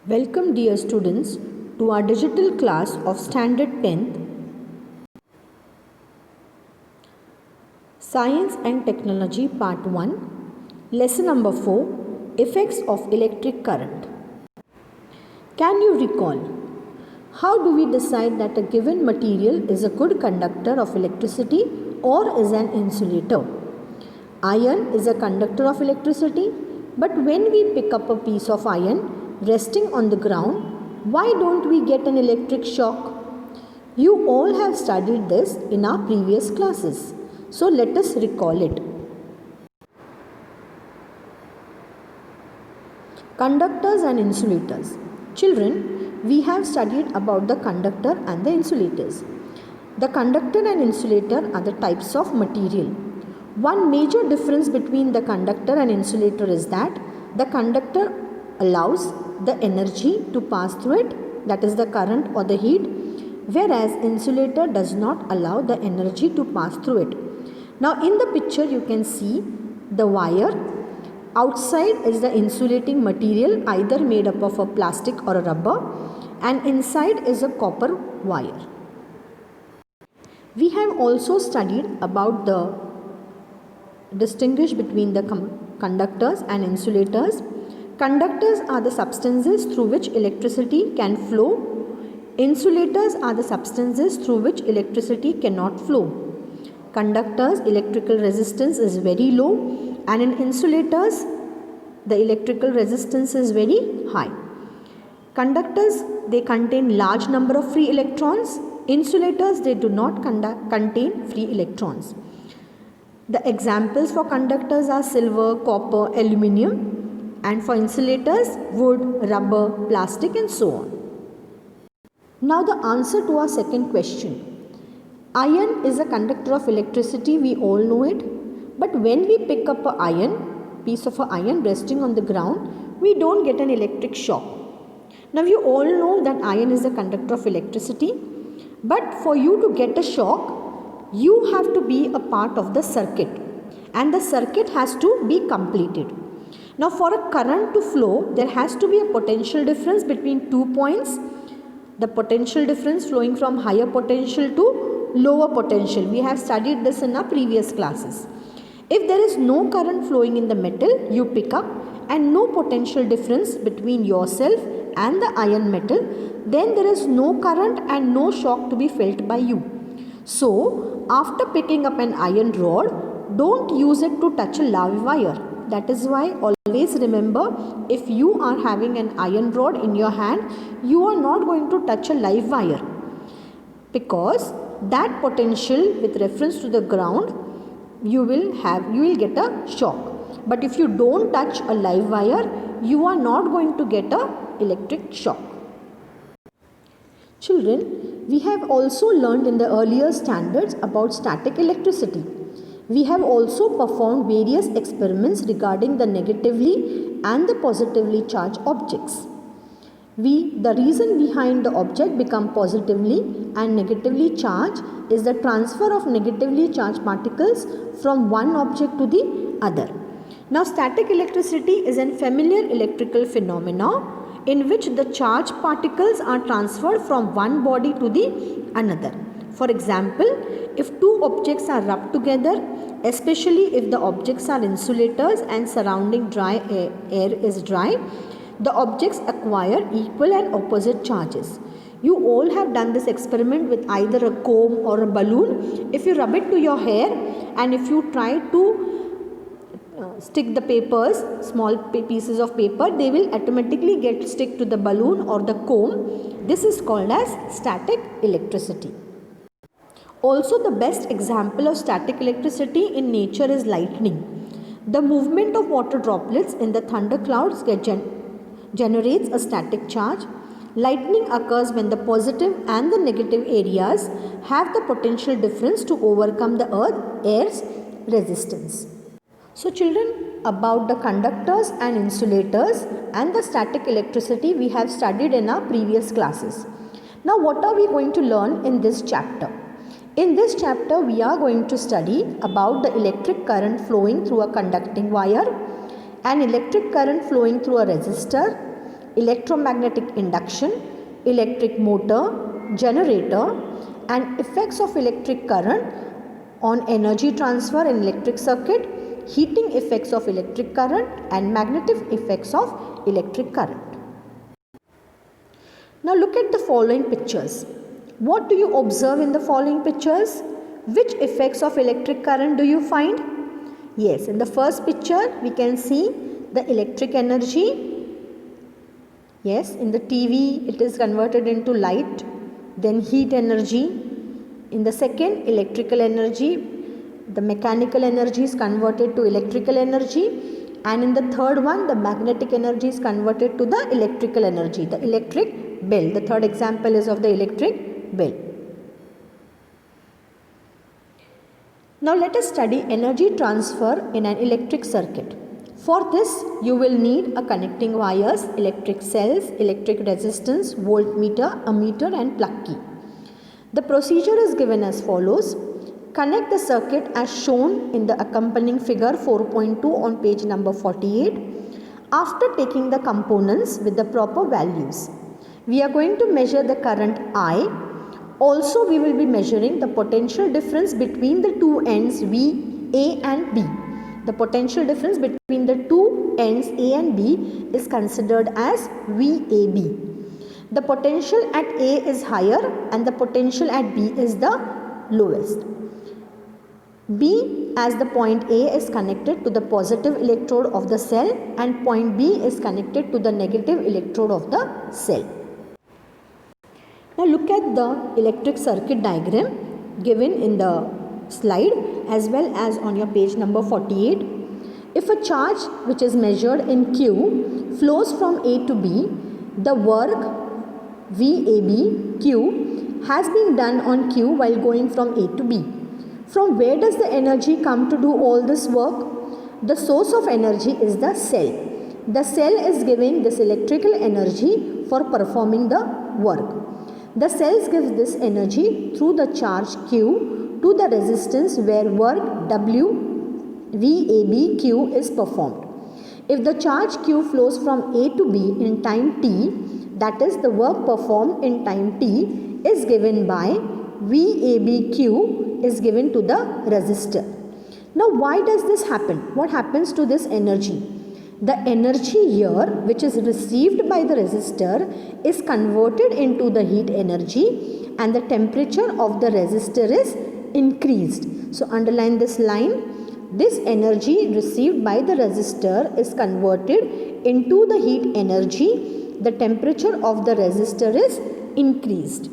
Welcome dear students to our digital class of Standard 10th Science and Technology Part 1 Lesson number 4 Effects of Electric Current. Can you recall how do we decide that a given material is a good conductor of electricity or is an insulator? Iron is a conductor of electricity, but when we pick up a piece of iron resting on the ground, why don't we get an electric shock? You all have studied this in our previous classes, so let us recall it. Conductors and insulators. Children, we have studied about the conductor and the insulators. The conductor and insulator are the types of material. One major difference between the conductor and insulator is that the conductor allows the energy to pass through it, that is the current or the heat, whereas insulator does not allow the energy to pass through it. Now in the picture you can see the wire. Outside is the insulating material either made up of a plastic or a rubber, and inside is a copper wire. We have also studied about the distinguish between the conductors and insulators. Conductors are the substances through which electricity can flow. Insulators are the substances through which electricity cannot flow. Conductors' electrical resistance is very low, and in insulators the electrical resistance is very high. Conductors, they contain large number of free electrons. Insulators, they do not contain free electrons. The examples for conductors are silver, copper, aluminium, and for insulators, wood, rubber, plastic, and so on. Now the answer to our second question. Iron is a conductor of electricity, we all know it. But when we pick up a piece of iron resting on the ground, we don't get an electric shock. Now you all know that iron is a conductor of electricity. But for you to get a shock, you have to be a part of the circuit, and the circuit has to be completed. Now for a current to flow, there has to be a potential difference between 2 points. The potential difference flowing from higher potential to lower potential. We have studied this in our previous classes. If there is no current flowing in the metal you pick up and no potential difference between yourself and the iron metal, then there is no current and no shock to be felt by you. So, after picking up an iron rod, don't use it to touch a live wire. That is why always remember, if you are having an iron rod in your hand, you are not going to touch a live wire, because that potential with reference to the ground, you will get a shock. But if you don't touch a live wire, you are not going to get a electric shock. Children, we have also learned in the earlier standards about static electricity. We have also performed various experiments regarding the negatively and the positively charged objects. The reason behind the object become positively and negatively charged is the transfer of negatively charged particles from one object to the other. Now static electricity is a familiar electrical phenomena in which the charged particles are transferred from one body to the another. For example, if two objects are rubbed together, especially if the objects are insulators and surrounding dry air is dry, the objects acquire equal and opposite charges. You all have done this experiment with either a comb or a balloon. If you rub it to your hair and if you try to stick the papers, small pieces of paper, they will automatically stick to the balloon or the comb. This is called as static electricity. Also, the best example of static electricity in nature is lightning. The movement of water droplets in the thunder clouds generates a static charge. Lightning occurs when the positive and the negative areas have the potential difference to overcome the air's resistance. So children, about the conductors and insulators and the static electricity we have studied in our previous classes. Now what are we going to learn in this chapter? In this chapter we are going to study about the electric current flowing through a conducting wire, an electric current flowing through a resistor, electromagnetic induction, electric motor, generator, and effects of electric current on energy transfer in electric circuit, heating effects of electric current, and magnetic effects of electric current. Now look at the following pictures. What do you observe in the following pictures? Which effects of electric current do you find? Yes, in the first picture we can see the electric energy. Yes, in the TV it is converted into light, then heat energy. In the second, electrical energy, the mechanical energy is converted to electrical energy, and in the third one, the magnetic energy is converted to the electrical energy, the electric bill. The third example is of the electric bill. Now let us study energy transfer in an electric circuit. For this, you will need a connecting wires, electric cells, electric resistance, voltmeter, ammeter, and plug key. The procedure is given as follows. Connect the circuit as shown in the accompanying figure 4.2 on page number 48. After taking the components with the proper values, we are going to measure the current I. Also, we will be measuring the potential difference between the two ends V, A and B. The potential difference between the two ends A and B is considered as VAB. The potential at A is higher and the potential at B is the lowest. B, as the point A is connected to the positive electrode of the cell and point B is connected to the negative electrode of the cell. Now look at the electric circuit diagram given in the slide as well as on your page number 48. If a charge which is measured in Q flows from A to B, the work VAB Q has been done on Q while going from A to B. From where does the energy come to do all this work? The source of energy is the cell. The cell is giving this electrical energy for performing the work. The cells give this energy through the charge Q to the resistance where work W VAB is performed. If the charge Q flows from A to B in time t, that is the work performed in time t is given by VAB is given to the resistor. Now why does this happen? What happens to this energy? The energy here which is received by the resistor is converted into the heat energy and the temperature of the resistor is increased. So underline this line. This energy received by the resistor is converted into the heat energy. The temperature of the resistor is increased.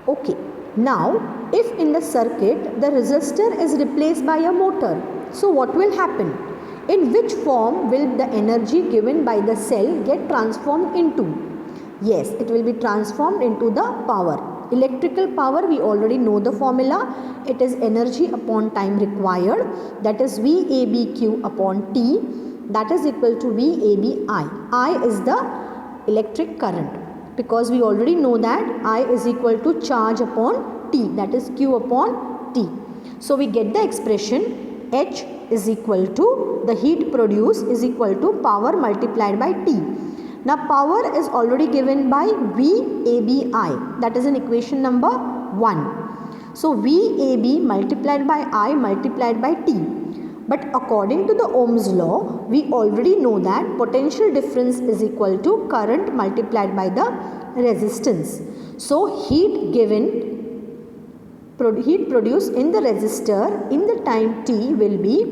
Okay. Now if in the circuit the resistor is replaced by a motor, so what will happen? In which form will the energy given by the cell get transformed into? Yes, it will be transformed into the power. Electrical power, we already know the formula. It is energy upon time required, that is VABQ upon T, that is equal to VABI. I is the electric current, because we already know that I is equal to charge upon T, that is Q upon T. So we get the expression H is equal to the heat produced is equal to power multiplied by T. Now power is already given by VABI, that is in equation number 1. So VAB multiplied by I multiplied by T. But according to the Ohm's law, we already know that potential difference is equal to current multiplied by the resistance. So heat produced in the resistor in the time T will be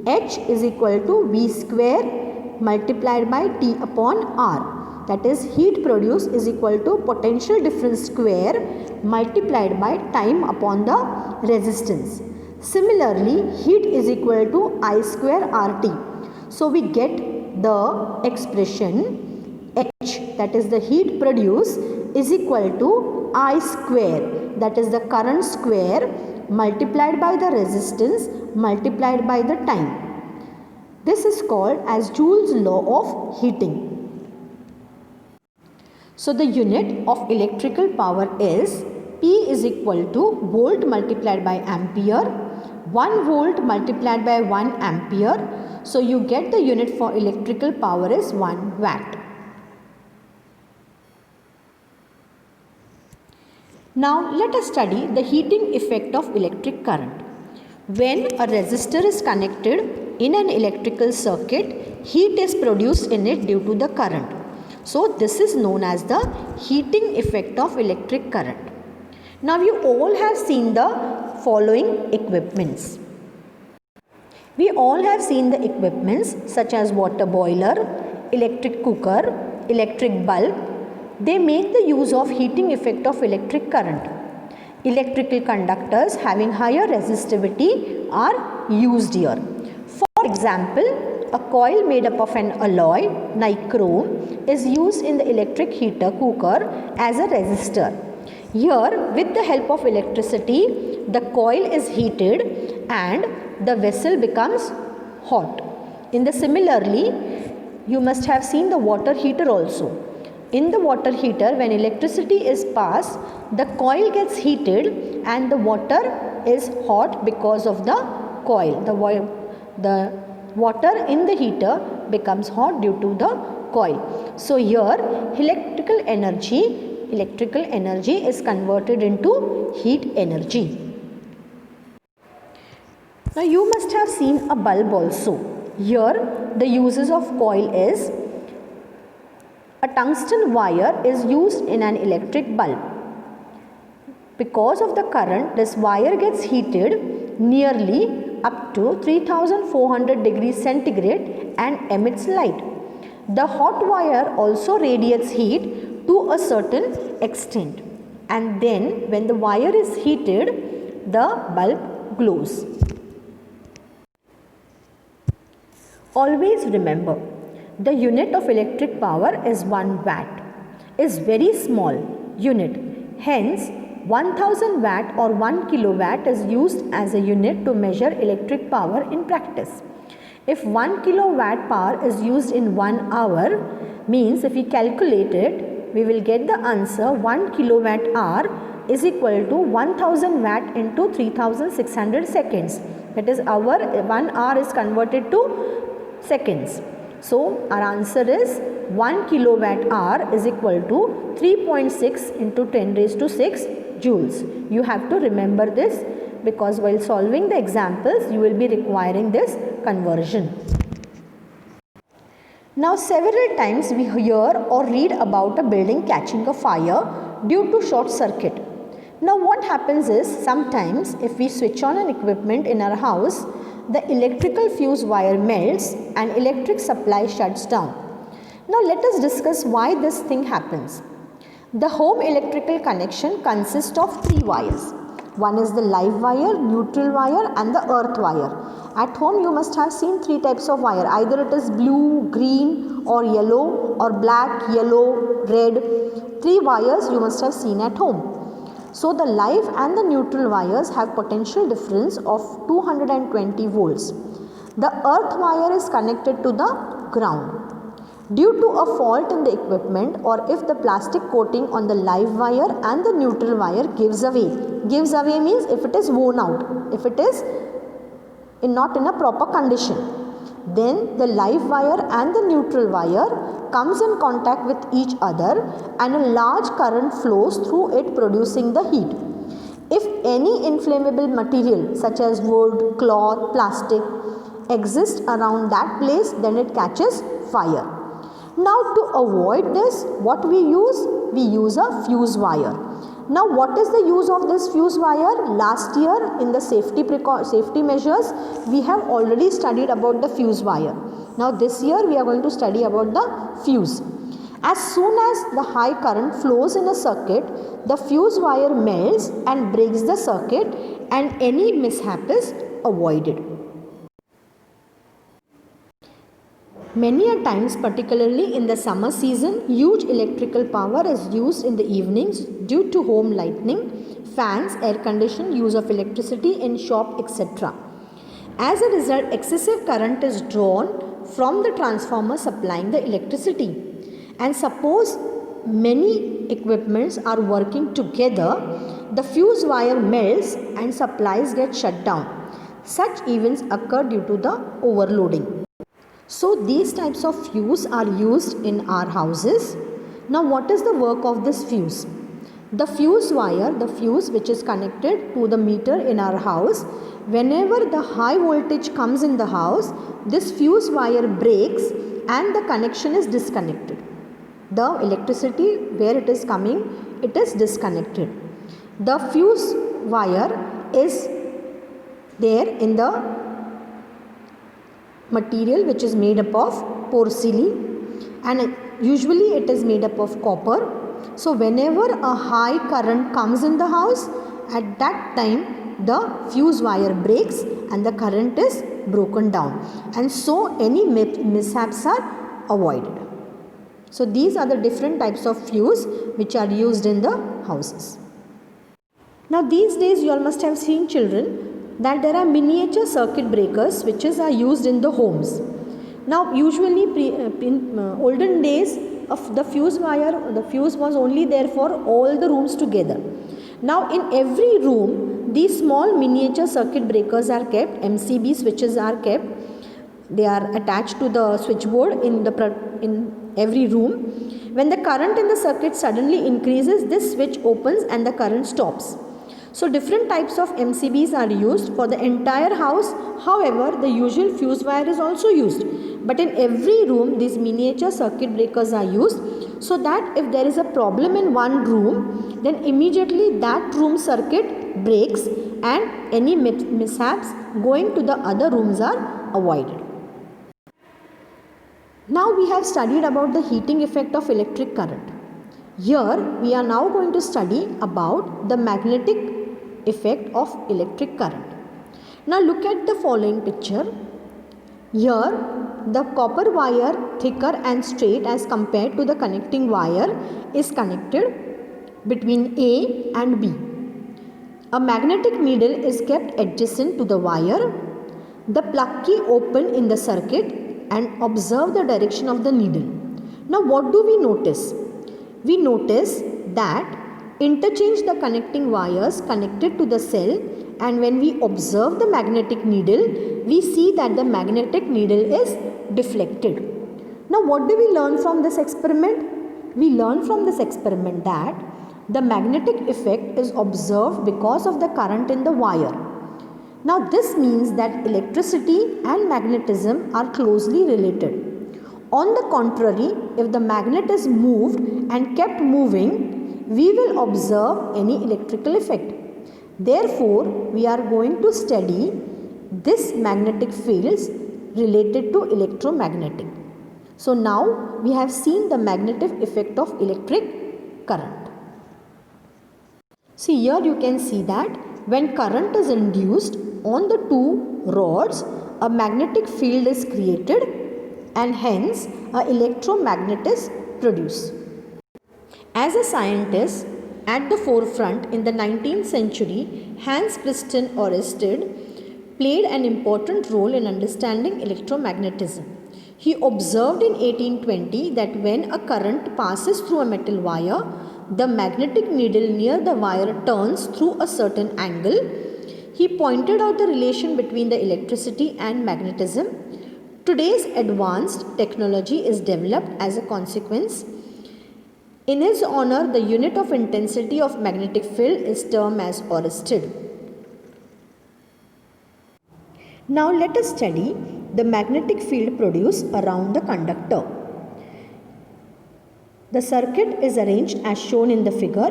H is equal to V square multiplied by T upon R, that is heat produced is equal to potential difference square multiplied by time upon the resistance. Similarly, heat is equal to I square RT. So we get the expression H, that is the heat produced, is equal to I square, that is the current square multiplied by the resistance multiplied by the time. This is called as Joule's law of heating. So the unit of electrical power is P is equal to volt multiplied by ampere, 1 volt multiplied by 1 ampere. So you get the unit for electrical power is 1 watt. Now let us study the heating effect of electric current. When a resistor is connected in an electrical circuit, heat is produced in it due to the current. So this is known as the heating effect of electric current. Now you all have seen the following equipments. We all have seen the equipments such as water boiler, electric cooker, electric bulb. They make the use of heating effect of electric current. Electrical conductors having higher resistivity are used here. For example, a coil made up of an alloy, nichrome, is used in the electric heater cooker as a resistor. Here, with the help of electricity, the coil is heated and the vessel becomes hot. Similarly, you must have seen the water heater also. In the water heater, when electricity is passed, the coil gets heated and the water is hot because of the coil. The water in the heater becomes hot due to the coil. So here electrical energy is converted into heat energy. Now you must have seen a bulb also. Here the uses of coil is a tungsten wire is used in an electric bulb. Because of the current, this wire gets heated nearly up to 3400 degrees centigrade and emits light. The hot wire also radiates heat to a certain extent, and then when the wire is heated, the bulb glows. Always remember, the unit of electric power is 1 watt, is very small unit. Hence, 1000 watt or 1 kilowatt is used as a unit to measure electric power in practice. If 1 kilowatt power is used in 1 hour, means if we calculate it, we will get the answer 1 kilowatt hour is equal to 1000 watt into 3600 seconds. That is, our 1 hour is converted to seconds. So our answer is 1 kilowatt hour is equal to 3.6 into 10 raised to 6 joules. You have to remember this because while solving the examples you will be requiring this conversion. Now several times we hear or read about a building catching a fire due to short circuit. Now what happens is, sometimes if we switch on an equipment in our house, the electrical fuse wire melts and electric supply shuts down. Now let us discuss why this thing happens. The home electrical connection consists of 3 wires. One is the live wire, neutral wire and the earth wire. At home you must have seen 3 types of wire. Either it is blue, green or yellow, or black, yellow, red. 3 wires you must have seen at home. So the live and the neutral wires have potential difference of 220 volts. The earth wire is connected to the ground. Due to a fault in the equipment, or if the plastic coating on the live wire and the neutral wire gives away. Gives away means if it is worn out, if it is not in a proper condition. Then the live wire and the neutral wire comes in contact with each other and a large current flows through it, producing the heat. If any inflammable material such as wood, cloth, plastic exists around that place, then it catches fire. Now to avoid this, what we use? We use a fuse wire. Now what is the use of this fuse wire? Last year in the safety measures, we have already studied about the fuse wire. Now this year we are going to study about the fuse. As soon as the high current flows in a circuit, the fuse wire melts and breaks the circuit and any mishap is avoided. Many a times, particularly in the summer season, huge electrical power is used in the evenings due to home lighting, fans, air conditioning, use of electricity in shop, etc. As a result, excessive current is drawn from the transformer supplying the electricity. And suppose many equipments are working together, the fuse wire melts and supplies get shut down. Such events occur due to the overloading. So these types of fuse are used in our houses. Now what is the work of this fuse? The fuse wire, the fuse which is connected to the meter in our house, whenever the high voltage comes in the house, this fuse wire breaks and the connection is disconnected. The electricity where it is coming, it is disconnected. The fuse wire is there in the material which is made up of porcelain, and usually it is made up of copper. So whenever a high current comes in the house, at that time the fuse wire breaks and the current is broken down, and so any mishaps are avoided. So these are the different types of fuse which are used in the houses. Now these days you all must have seen, children, that there are miniature circuit breakers which are used in the homes. Now usually in olden days of the fuse wire, the fuse was only there for all the rooms together. Now in every room these small miniature circuit breakers are kept, MCB switches are kept. They are attached to the switchboard in every room. When the current in the circuit suddenly increases, this switch opens and the current stops. So different types of MCBs are used for the entire house. However, the usual fuse wire is also used. But in every room, these miniature circuit breakers are used, so that if there is a problem in one room, then immediately that room circuit breaks and any mishaps going to the other rooms are avoided. Now we have studied about the heating effect of electric current. Here we are now going to study about the magnetic effect of electric current. Now look at the following picture. Here the copper wire, thicker and straight as compared to the connecting wire, is connected between A and B. A magnetic needle is kept adjacent to the wire. The plug key open in the circuit and observe the direction of the needle. Now what do we notice? We notice that interchange the connecting wires connected to the cell, and when we observe the magnetic needle, we see that the magnetic needle is deflected. Now what do we learn from this experiment? We learn from this experiment that the magnetic effect is observed because of the current in the wire. Now this means that electricity and magnetism are closely related. On the contrary, if the magnet is moved and kept moving, we will observe any electrical effect. Therefore, we are going to study this magnetic fields related to electromagnetic. So now we have seen the magnetic effect of electric current. See, here you can see that when current is induced on the two rods, a magnetic field is created and hence an electromagnet is produced. As a scientist at the forefront in the 19th century, Hans Christian Ørsted played an important role in understanding electromagnetism. He observed in 1820 that when a current passes through a metal wire, the magnetic needle near the wire turns through a certain angle. He pointed out the relation between the electricity and magnetism. Today's advanced technology is developed as a consequence. In his honor, the unit of intensity of magnetic field is termed as Ørsted. Now let us study the magnetic field produced around the conductor. The circuit is arranged as shown in the figure.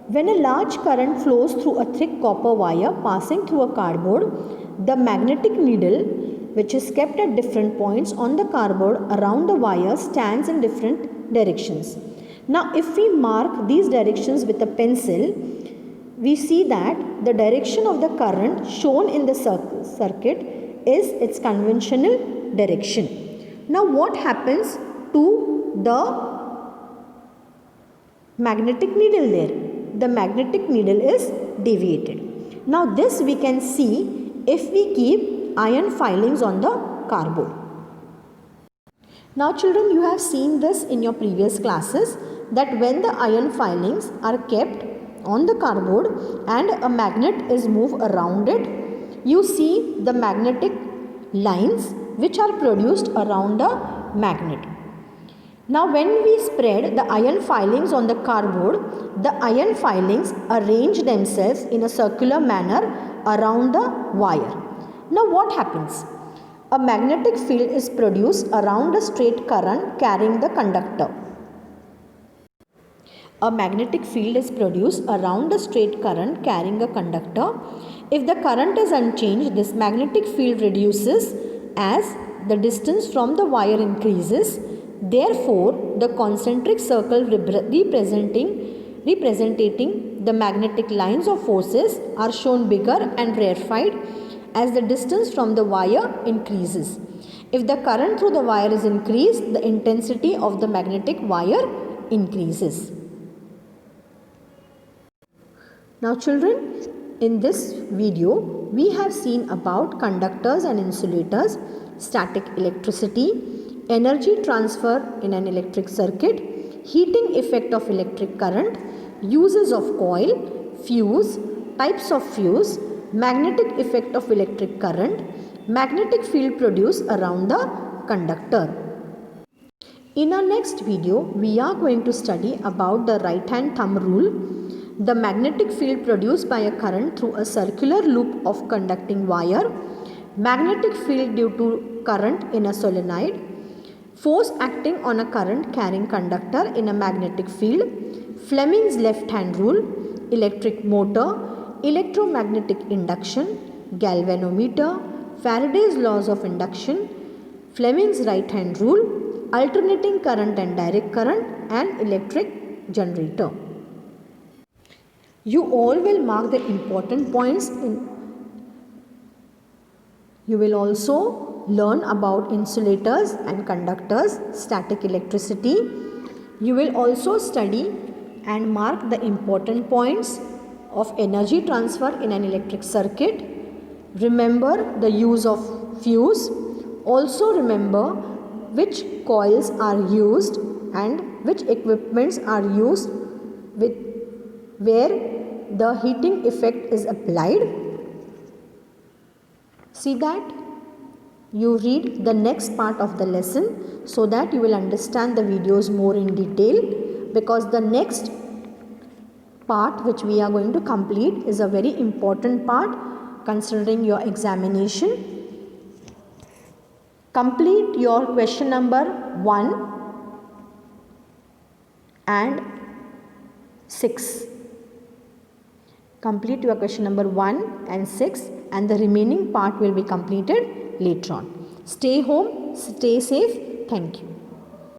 When a large current flows through a thick copper wire passing through a cardboard, the magnetic needle, which is kept at different points on the cardboard around the wire, stands in different directions. Now if we mark these directions with a pencil, we see that the direction of the current shown in the circuit is its conventional direction. Now what happens to the magnetic needle there? The magnetic needle is deviated. Now this we can see if we keep iron filings on the cardboard. Now children, you have seen this in your previous classes that when the iron filings are kept on the cardboard and a magnet is moved around it, you see the magnetic lines which are produced around a magnet. Now when we spread the iron filings on the cardboard, the iron filings arrange themselves in a circular manner around the wire. Now what happens? A magnetic field is produced around a straight current carrying the conductor. A magnetic field is produced around a straight current carrying a conductor. If the current is unchanged, this magnetic field reduces as the distance from the wire increases. Therefore, the concentric circle representing the magnetic lines of forces are shown bigger and rarefied as the distance from the wire increases. If the current through the wire is increased, the intensity of the magnetic wire increases. Now children, in this video, we have seen about conductors and insulators, static electricity, energy transfer in an electric circuit, heating effect of electric current, uses of coil, fuse, types of fuse, magnetic effect of electric current, magnetic field produced around the conductor. In our next video, we are going to study about the right hand thumb rule, the magnetic field produced by a current through a circular loop of conducting wire, magnetic field due to current in a solenoid, force acting on a current carrying conductor in a magnetic field, Fleming's left hand rule, electric motor, electromagnetic induction, galvanometer, Faraday's laws of induction, Fleming's right hand rule, alternating current and direct current, and electric generator. You all will mark the important points You will also learn about insulators and conductors, static electricity. You will also study and mark the important points of energy transfer in an electric circuit. Remember the use of fuse. Also remember which coils are used and which equipments are used where the heating effect is applied. See that you read the next part of the lesson so that you will understand the videos more in detail, because the next part which we are going to complete is a very important part considering your examination. Complete your question number 1 and 6. Complete your question number 1 and 6, and the remaining part will be completed later on. Stay home, stay safe. Thank you.